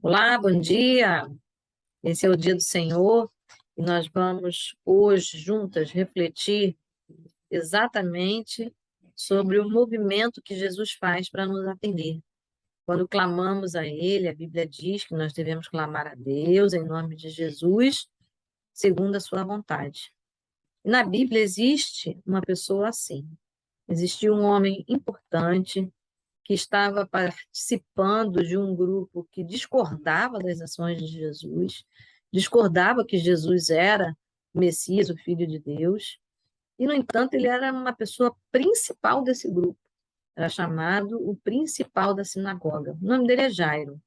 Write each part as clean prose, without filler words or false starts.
Olá, bom dia. Esse é o dia do Senhor e nós vamos hoje juntas refletir exatamente sobre o movimento que Jesus faz para nos atender. Quando clamamos a Ele, a Bíblia diz que nós devemos clamar a Deus em nome de Jesus, segundo a sua vontade. Na Bíblia existe uma pessoa assim. Existiu um homem importante que estava participando de um grupo que discordava das ações de Jesus, discordava que Jesus era o Messias, o Filho de Deus, e, no entanto, ele era uma pessoa principal desse grupo, era chamado o principal da sinagoga. O nome dele é Jairo.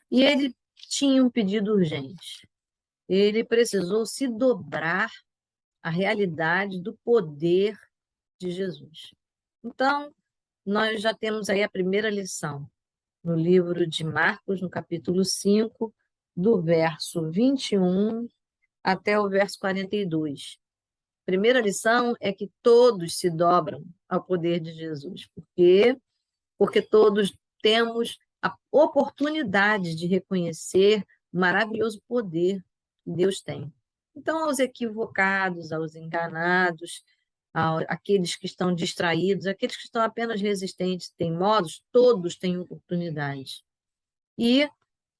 E ele tinha um pedido urgente. Ele precisou se dobrar à realidade do poder de Jesus. Então, nós já temos aí a primeira lição, no livro de Marcos, no capítulo 5, do verso 21 até o verso 42. A primeira lição é que todos se dobram ao poder de Jesus. Por quê? Porque todos temos a oportunidade de reconhecer o maravilhoso poder que Deus tem. Então, aos equivocados, aos enganados, aqueles que estão distraídos, aqueles que estão apenas resistentes, teimosos, todos têm oportunidade. E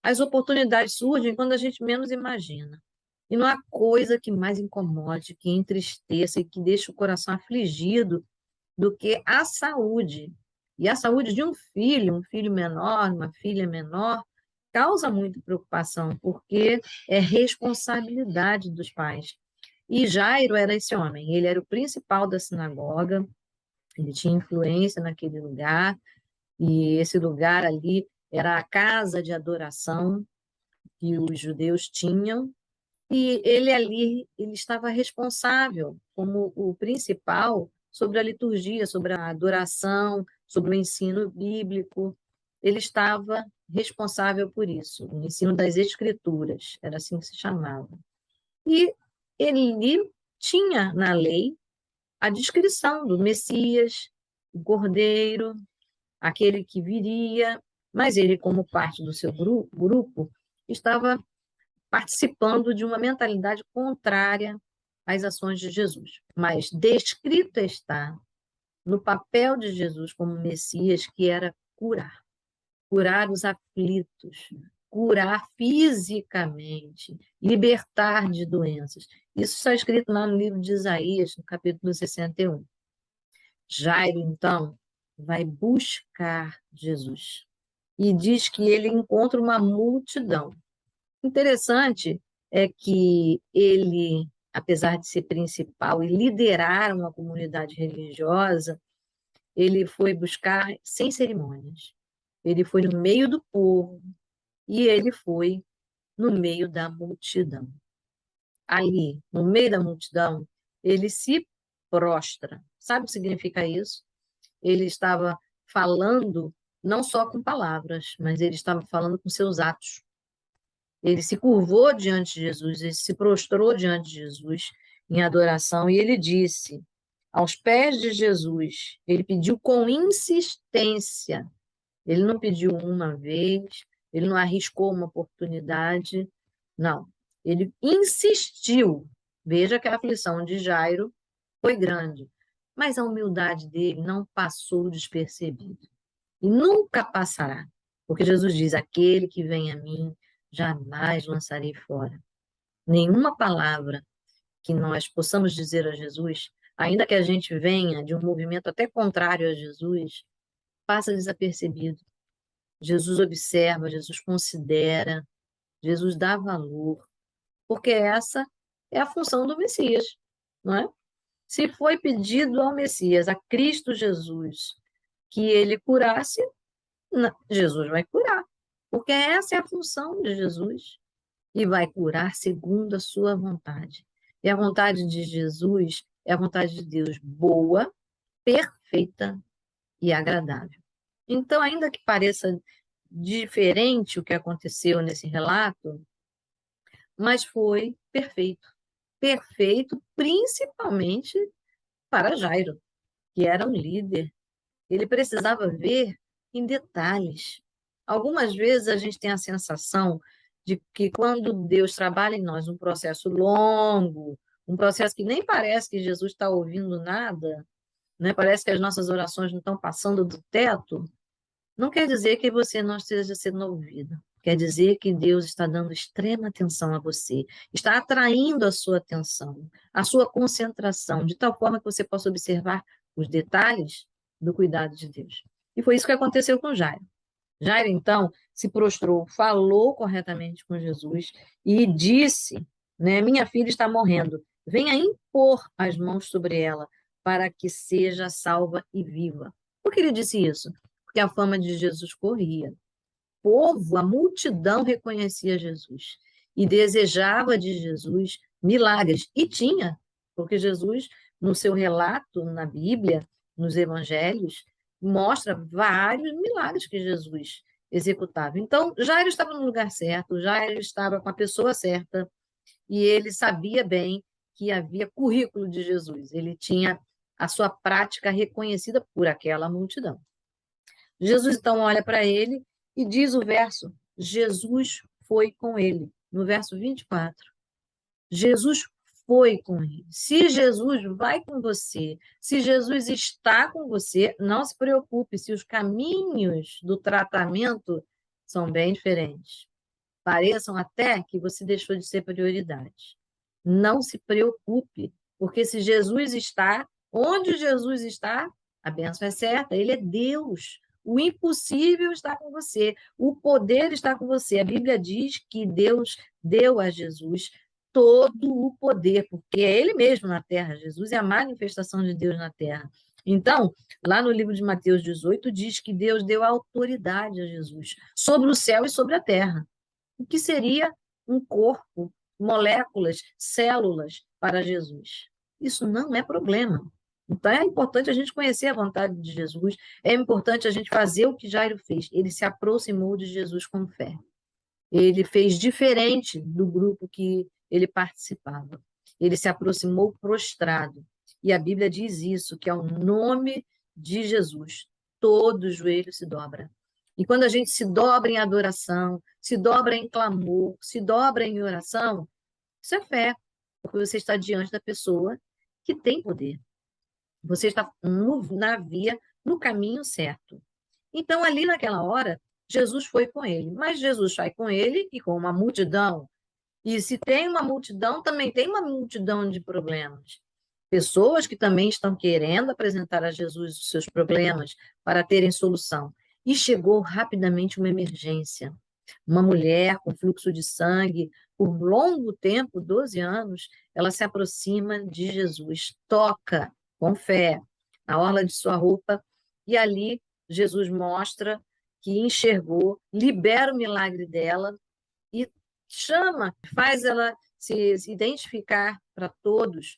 as oportunidades surgem quando a gente menos imagina. E não há coisa que mais incomode, que entristeça e que deixe o coração afligido do que a saúde. E a saúde de um filho menor, uma filha menor, causa muita preocupação, porque é responsabilidade dos pais. E Jairo era esse homem, ele era o principal da sinagoga, ele tinha influência naquele lugar, e esse lugar ali era a casa de adoração que os judeus tinham, e ele ali, ele estava responsável como o principal sobre a liturgia, sobre a adoração, sobre o ensino bíblico. Ele estava responsável por isso, o ensino das escrituras, era assim que se chamava. E ele tinha na lei a descrição do Messias, o Cordeiro, aquele que viria, mas ele, como parte do seu grupo estava participando de uma mentalidade contrária às ações de Jesus. Mas descrito está no papel de Jesus como Messias, que era curar, curar os aflitos, curar fisicamente, libertar de doenças. Isso está escrito lá no livro de Isaías, no capítulo 61. Jairo, então, vai buscar Jesus e diz que ele encontra uma multidão. Interessante é que ele, apesar de ser principal e liderar uma comunidade religiosa, ele foi buscar sem cerimônias. Ele foi no meio do povo e ele foi no meio da multidão. Ali, no meio da multidão, ele se prostra. Sabe o que significa isso? Ele estava falando não só com palavras, mas ele estava falando com seus atos. Ele se curvou diante de Jesus, ele se prostrou diante de Jesus em adoração e ele disse aos pés de Jesus, ele pediu com insistência, ele não pediu uma vez, ele não arriscou uma oportunidade, não, ele insistiu. Veja que a aflição de Jairo foi grande, mas a humildade dele não passou despercebida e nunca passará, porque Jesus diz: aquele que vem a mim, jamais lançarei fora. Nenhuma palavra que nós possamos dizer a Jesus, ainda que a gente venha de um movimento até contrário a Jesus, passa desapercebido. Jesus observa, Jesus considera, Jesus dá valor, porque essa é a função do Messias, não é? Se foi pedido ao Messias, a Cristo Jesus, que ele curasse, Jesus vai curar, porque essa é a função de Jesus, e vai curar segundo a sua vontade. E a vontade de Jesus é a vontade de Deus boa, perfeita e agradável. Então, ainda que pareça diferente o que aconteceu nesse relato, mas foi perfeito. Perfeito, principalmente para Jairo, que era um líder. Ele precisava ver em detalhes Algumas vezes a gente tem a sensação de que quando Deus trabalha em nós um processo longo, um processo que nem parece que Jesus está ouvindo nada, né? Parece que as nossas orações não estão passando do teto, não quer dizer que você não esteja sendo ouvido. Quer dizer que Deus está dando extrema atenção a você, está atraindo a sua atenção, a sua concentração, de tal forma que você possa observar os detalhes do cuidado de Deus. E foi isso que aconteceu com Jairo. Jairo, então, se prostrou, falou corretamente com Jesus e disse, né, minha filha está morrendo, venha impor as mãos sobre ela para que seja salva e viva. Por que ele disse isso? Porque a fama de Jesus corria. O povo, a multidão reconhecia Jesus e desejava de Jesus milagres. E tinha, porque Jesus, no seu relato na Bíblia, nos evangelhos, mostra vários milagres que Jesus executava. Então, Jairo estava no lugar certo, Jairo estava com a pessoa certa, e ele sabia bem que havia currículo de Jesus, ele tinha a sua prática reconhecida por aquela multidão. Jesus então olha para ele e diz o verso: Jesus foi com ele, no verso 24. Jesus foi com ele. Se Jesus vai com você, se Jesus está com você, não se preocupe se os caminhos do tratamento são bem diferentes. Pareçam até que você deixou de ser prioridade. Não se preocupe, porque se Jesus está, onde Jesus está, a bênção é certa, ele é Deus. O impossível está com você, o poder está com você. A Bíblia diz que Deus deu a Jesus todo o poder, porque é ele mesmo na terra. Jesus é a manifestação de Deus na terra. Então, lá no livro de Mateus 18, diz que Deus deu autoridade a Jesus sobre o céu e sobre a terra. O que seria um corpo, moléculas, células para Jesus? Isso não é problema. Então é importante a gente conhecer a vontade de Jesus, é importante a gente fazer o que Jairo fez. Ele se aproximou de Jesus com fé. Ele fez diferente do grupo que ele participava. Ele se aproximou prostrado. E a Bíblia diz isso, que ao nome de Jesus, todo joelho se dobra. E quando a gente se dobra em adoração, se dobra em clamor, se dobra em oração, isso é fé, porque você está diante da pessoa que tem poder. Você está na via, no caminho certo. Então, ali naquela hora, Jesus foi com ele. Mas Jesus vai com ele e com uma multidão. E se tem uma multidão, também tem uma multidão de problemas. Pessoas que também estão querendo apresentar a Jesus os seus problemas para terem solução. E chegou rapidamente uma emergência. Uma mulher com fluxo de sangue, por longo tempo, 12 anos, ela se aproxima de Jesus, toca com fé na orla de sua roupa, e ali Jesus mostra que enxergou, libera o milagre dela e chama, faz ela se identificar para todos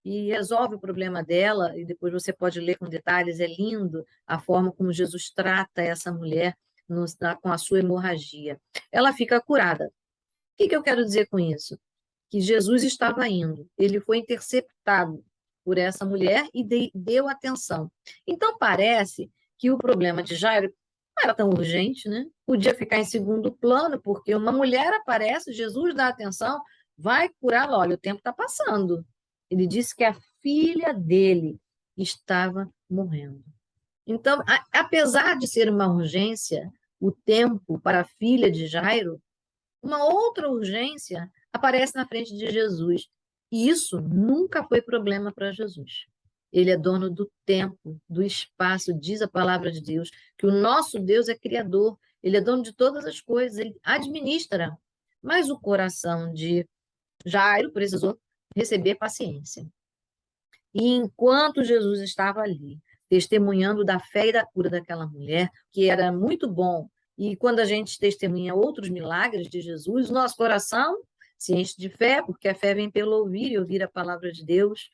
e resolve o problema dela, e depois você pode ler com detalhes, é lindo a forma como Jesus trata essa mulher com a sua hemorragia. Ela fica curada. O que eu quero dizer com isso? Que Jesus estava indo, ele foi interceptado por essa mulher e deu atenção. Então, parece que o problema de Jairo não era tão urgente, né? Podia ficar em segundo plano, porque uma mulher aparece, Jesus dá atenção, vai curá-la. Olha, o tempo está passando. Ele disse que a filha dele estava morrendo. Então, apesar de ser uma urgência, o tempo para a filha de Jairo, uma outra urgência aparece na frente de Jesus. E isso nunca foi problema para Jesus. Ele é dono do tempo, do espaço, diz a palavra de Deus, que o nosso Deus é criador, ele é dono de todas as coisas, ele administra. Mas o coração de Jairo precisou receber paciência. E enquanto Jesus estava ali, testemunhando da fé e da cura daquela mulher, que era muito bom, e quando a gente testemunha outros milagres de Jesus, nosso coração se enche de fé, porque a fé vem pelo ouvir e ouvir a palavra de Deus.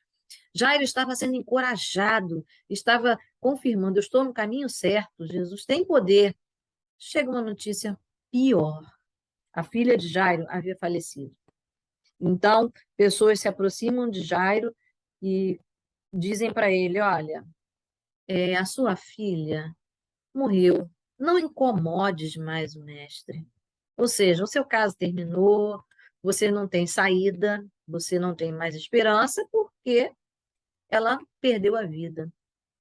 Jairo estava sendo encorajado, estava confirmando: eu estou no caminho certo, Jesus tem poder. Chega uma notícia pior: a filha de Jairo havia falecido. Então, pessoas se aproximam de Jairo e dizem para ele: olha, a sua filha morreu, não incomodes mais o mestre. Ou seja, o seu caso terminou, você não tem saída, você não tem mais esperança, porque ela perdeu a vida.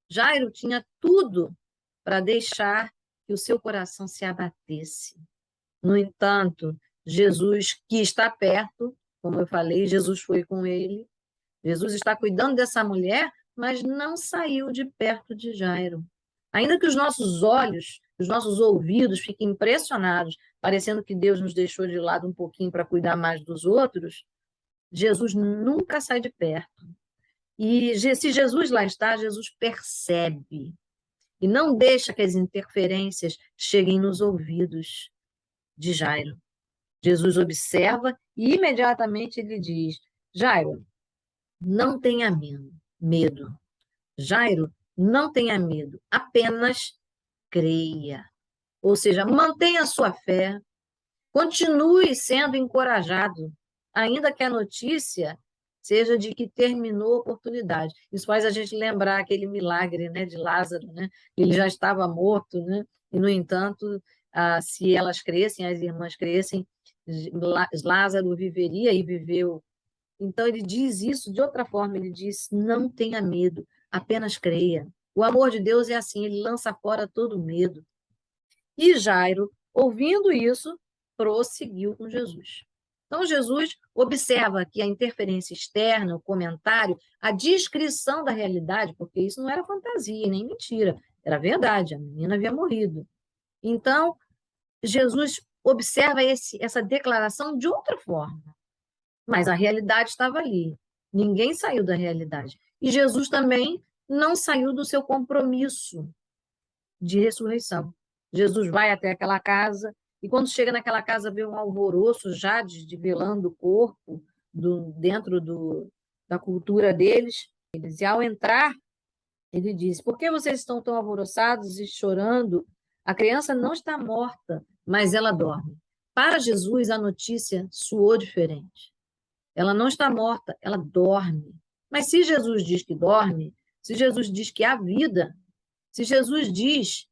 Jairo tinha tudo para deixar que o seu coração se abatesse. No entanto, Jesus, que está perto, como eu falei, Jesus foi com ele. Jesus está cuidando dessa mulher, mas não saiu de perto de Jairo. Ainda que os nossos olhos, os nossos ouvidos fiquem impressionados, parecendo que Deus nos deixou de lado um pouquinho para cuidar mais dos outros, Jesus nunca sai de perto. E se Jesus lá está, Jesus percebe e não deixa que as interferências cheguem nos ouvidos de Jairo. Jesus observa e imediatamente ele diz: Jairo, não tenha medo. Jairo, não tenha medo, apenas creia. Ou seja, mantenha a sua fé, continue sendo encorajado, ainda que a notícia seja de que terminou a oportunidade. Isso faz a gente lembrar aquele milagre, né, de Lázaro, né? Ele já estava morto, né? E, no entanto, se elas crescem, as irmãs crescem, Lázaro viveria e viveu. Então, ele diz isso de outra forma, ele diz, não tenha medo, apenas creia. O amor de Deus é assim, ele lança fora todo medo. E Jairo, ouvindo isso, prosseguiu com Jesus. Então, Jesus observa que a interferência externa, o comentário, a descrição da realidade, porque isso não era fantasia nem mentira, era verdade, a menina havia morrido. Então, Jesus observa essa declaração de outra forma, mas a realidade estava ali. Ninguém saiu da realidade. E Jesus também não saiu do seu compromisso de ressurreição. Jesus vai até aquela casa, e quando chega naquela casa, vê um alvoroço já de velando o corpo dentro da cultura deles. E ao entrar, ele diz: Por que vocês estão tão alvoroçados e chorando? A criança não está morta, mas ela dorme. Para Jesus, a notícia soou diferente. Ela não está morta, ela dorme. Mas se Jesus diz que dorme, se Jesus diz que há vida, se Jesus diz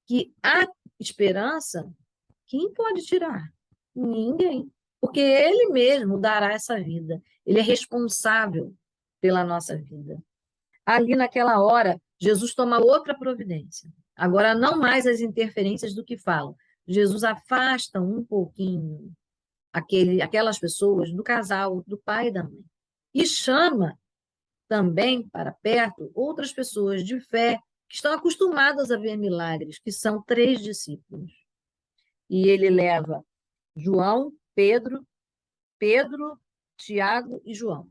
que há esperança, quem pode tirar? Ninguém. Porque ele mesmo dará essa vida. Ele é responsável pela nossa vida. Ali naquela hora, Jesus toma outra providência. Agora, não mais as interferências do que falam. Jesus afasta um pouquinho aquelas pessoas do casal, do pai e da mãe. E chama também para perto outras pessoas de fé que estão acostumadas a ver milagres, que são 3 discípulos. E ele leva João, Pedro, Tiago e João.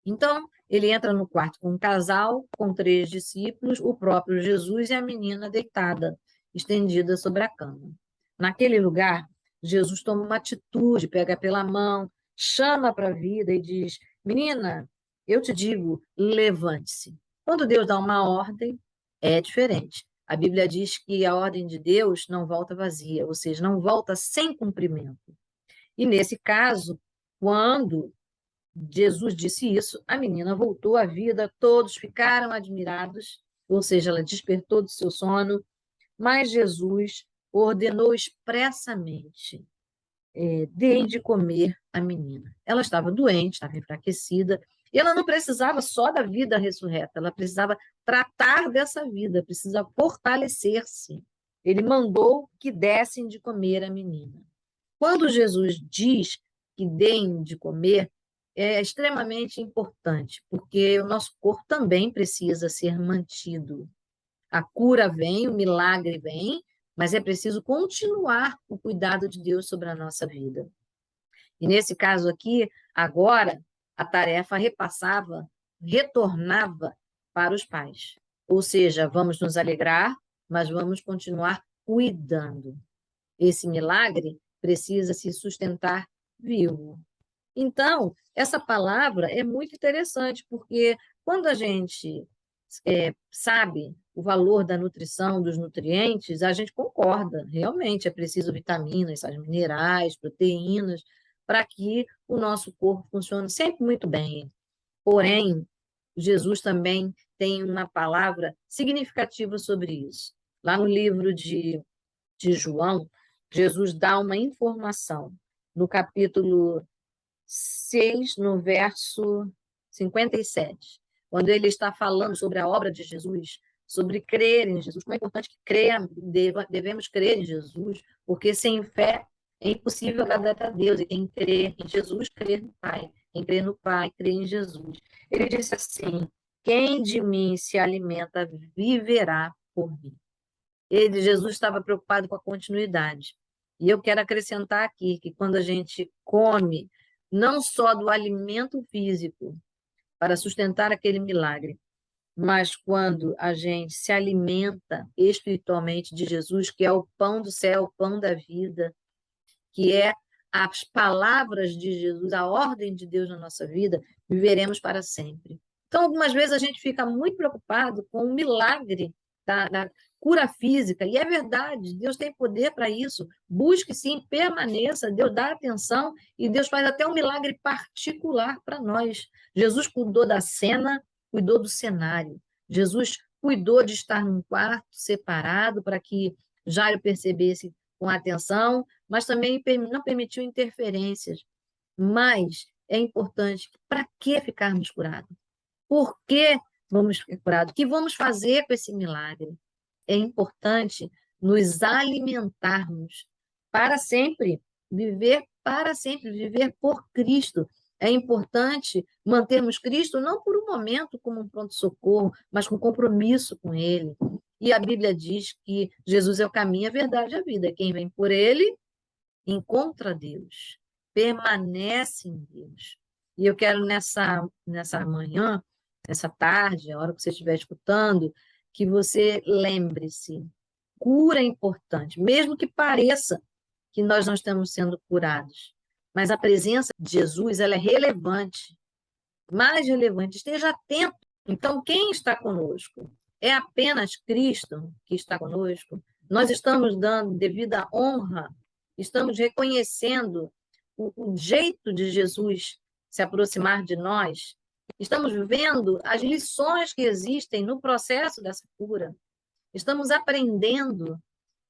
Então, ele entra no quarto com um casal, com 3 discípulos, o próprio Jesus e a menina deitada, estendida sobre a cama. Naquele lugar, Jesus toma uma atitude, pega pela mão, chama para a vida e diz: Menina, eu te digo, levante-se. Quando Deus dá uma ordem, é diferente. A Bíblia diz que a ordem de Deus não volta vazia, ou seja, não volta sem cumprimento. E nesse caso, quando Jesus disse isso, a menina voltou à vida, todos ficaram admirados, ou seja, ela despertou do seu sono, mas Jesus ordenou expressamente: deem de comer a menina. Ela estava doente, estava enfraquecida, e ela não precisava só da vida ressurreta, ela precisava tratar dessa vida, precisa fortalecer-se. Ele mandou que dessem de comer a menina. Quando Jesus diz que deem de comer, é extremamente importante, porque o nosso corpo também precisa ser mantido. A cura vem, o milagre vem, mas é preciso continuar o cuidado de Deus sobre a nossa vida. E nesse caso aqui, agora, a tarefa retornava para os pais. Ou seja, vamos nos alegrar, mas vamos continuar cuidando. Esse milagre precisa se sustentar vivo. Então, essa palavra é muito interessante, porque quando a gente sabe o valor da nutrição, dos nutrientes, a gente concorda, realmente é preciso vitaminas, minerais, proteínas, para que o nosso corpo funcione sempre muito bem. Porém, Jesus também tem uma palavra significativa sobre isso. Lá no livro de de João, Jesus dá uma informação no capítulo 6, no verso 57, quando ele está falando sobre a obra de Jesus, sobre crer em Jesus, como é importante que devemos crer em Jesus, porque sem fé é impossível agradar a Deus, e quem crê em Jesus, crê no Pai, quem crê no Pai, crê em Jesus. Ele disse assim, quem de mim se alimenta, viverá por mim. Jesus estava preocupado com a continuidade. E eu quero acrescentar aqui que quando a gente come, não só do alimento físico para sustentar aquele milagre, mas quando a gente se alimenta espiritualmente de Jesus, que é o pão do céu, o pão da vida, que é as palavras de Jesus, a ordem de Deus na nossa vida, viveremos para sempre. Então, algumas vezes a gente fica muito preocupado com o milagre da cura física, e é verdade, Deus tem poder para isso. Busque sim, permaneça, Deus dá atenção e Deus faz até um milagre particular para nós. Jesus cuidou da cena, cuidou do cenário. Jesus cuidou de estar num quarto separado para que Jairo percebesse com atenção, mas também não permitiu interferências. Mas é importante, para que ficarmos curados? Por que vamos ficar curados? O que vamos fazer com esse milagre? É importante nos alimentarmos para sempre, viver por Cristo. É importante mantermos Cristo não por um momento como um pronto-socorro, mas com compromisso com Ele. E a Bíblia diz que Jesus é o caminho, a verdade e a vida. Quem vem por Ele encontra Deus, permanece em Deus. E eu quero nessa manhã, nessa tarde, a hora que você estiver escutando, que você lembre-se, cura é importante, mesmo que pareça que nós não estamos sendo curados, mas a presença de Jesus, ela é relevante, mais relevante, esteja atento. Então, quem está conosco? É apenas Cristo que está conosco? Nós estamos dando devida honra, estamos reconhecendo o jeito de Jesus se aproximar de nós, estamos vendo as lições que existem no processo dessa cura, estamos aprendendo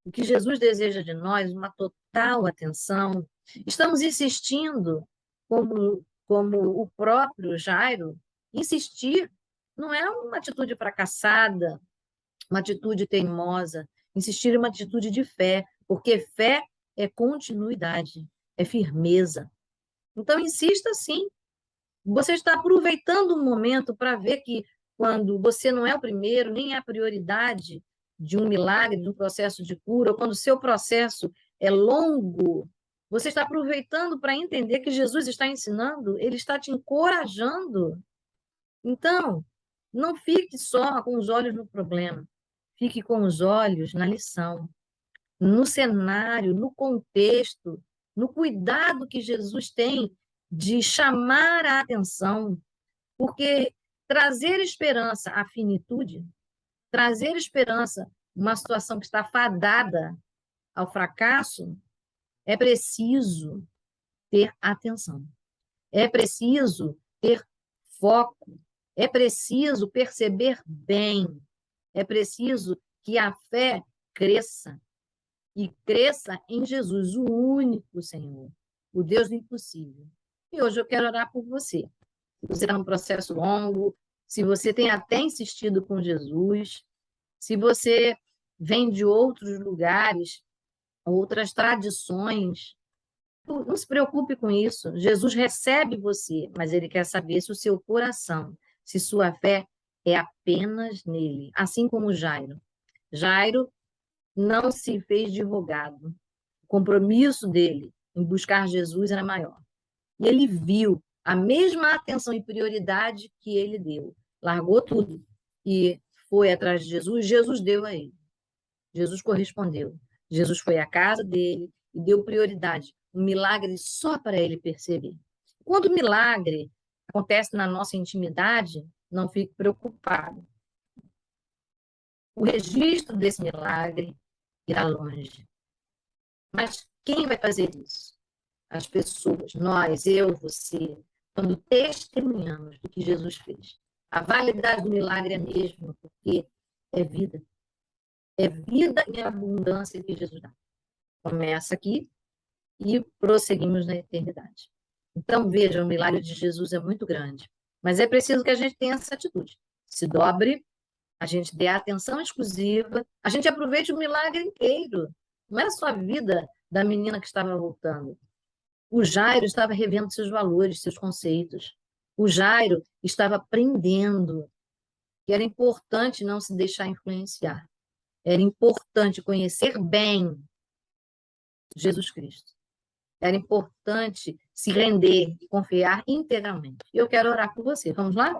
o que Jesus deseja de nós, uma total atenção, estamos insistindo, como o próprio Jairo, insistir não é uma atitude fracassada, uma atitude teimosa, insistir é uma atitude de fé, porque fé é continuidade, é firmeza. Então, insista sim. Você está aproveitando o momento para ver que quando você não é o primeiro, nem é a prioridade de um milagre, de um processo de cura, ou quando o seu processo é longo, você está aproveitando para entender que Jesus está ensinando, ele está te encorajando. Então, não fique só com os olhos no problema, fique com os olhos na lição, no cenário, no contexto, no cuidado que Jesus tem de chamar a atenção, porque trazer esperança à finitude, trazer esperança numa situação que está fadada ao fracasso, é preciso ter atenção, é preciso ter foco, é preciso perceber bem, é preciso que a fé cresça, e cresça em Jesus, o único Senhor, o Deus do impossível. E hoje eu quero orar por você. Se você está num processo longo, se você tem até insistido com Jesus, se você vem de outros lugares, outras tradições, não se preocupe com isso. Jesus recebe você, mas ele quer saber se o seu coração, se sua fé é apenas nele, assim como Jairo. Jairo não se fez de rogado. O compromisso dele em buscar Jesus era maior. E ele viu a mesma atenção e prioridade que ele deu. Largou tudo e foi atrás de Jesus. Jesus deu a ele. Jesus correspondeu. Jesus foi à casa dele e deu prioridade. Um milagre só para ele perceber. Quando o milagre acontece na nossa intimidade, não fique preocupado. O registro desse milagre irá longe. Mas quem vai fazer isso? As pessoas, nós, eu, você, quando testemunhamos do que Jesus fez. A validade do milagre é a mesma, porque é vida. É vida em abundância que Jesus dá. Começa aqui e prosseguimos na eternidade. Então, veja, o milagre de Jesus é muito grande, mas é preciso que a gente tenha essa atitude. Se dobre, a gente dê atenção exclusiva, a gente aproveite o milagre inteiro. Não é só a vida da menina que estava voltando. O Jairo estava revendo seus valores, seus conceitos. O Jairo estava aprendendo que era importante não se deixar influenciar. Era importante conhecer bem Jesus Cristo. Era importante se render e confiar integralmente. Eu quero orar por você. Vamos lá?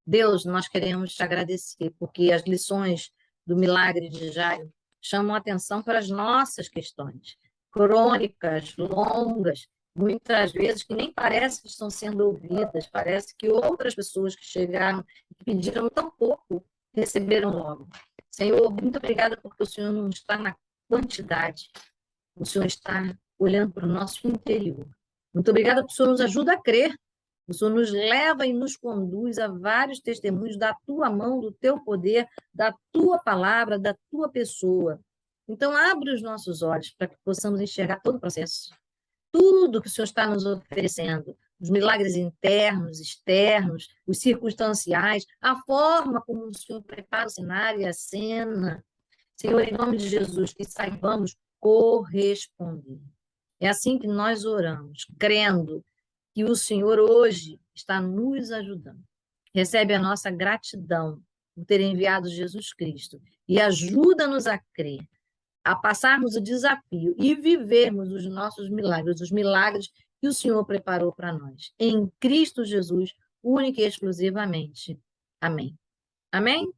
Deus, nós queremos te agradecer, porque as lições do milagre de Jairo chamam atenção para as nossas questões, crônicas, longas, muitas vezes que nem parece que estão sendo ouvidas, parece que outras pessoas que chegaram e pediram tão pouco receberam logo. Senhor, muito obrigada porque o Senhor não está na quantidade, o Senhor está olhando para o nosso interior. Muito obrigada porque o Senhor nos ajuda a crer. O Senhor nos leva e nos conduz a vários testemunhos da tua mão, do teu poder, da tua palavra, da tua pessoa. Então, abre os nossos olhos para que possamos enxergar todo o processo. Tudo que o Senhor está nos oferecendo, os milagres internos, externos, os circunstanciais, a forma como o Senhor prepara o cenário e a cena. Senhor, em nome de Jesus, que saibamos corresponder. É assim que nós oramos, crendo que o Senhor hoje está nos ajudando. Recebe a nossa gratidão por ter enviado Jesus Cristo e ajuda-nos a crer, a passarmos o desafio e vivermos os nossos milagres, os milagres que o Senhor preparou para nós. Em Cristo Jesus, única e exclusivamente. Amém. Amém?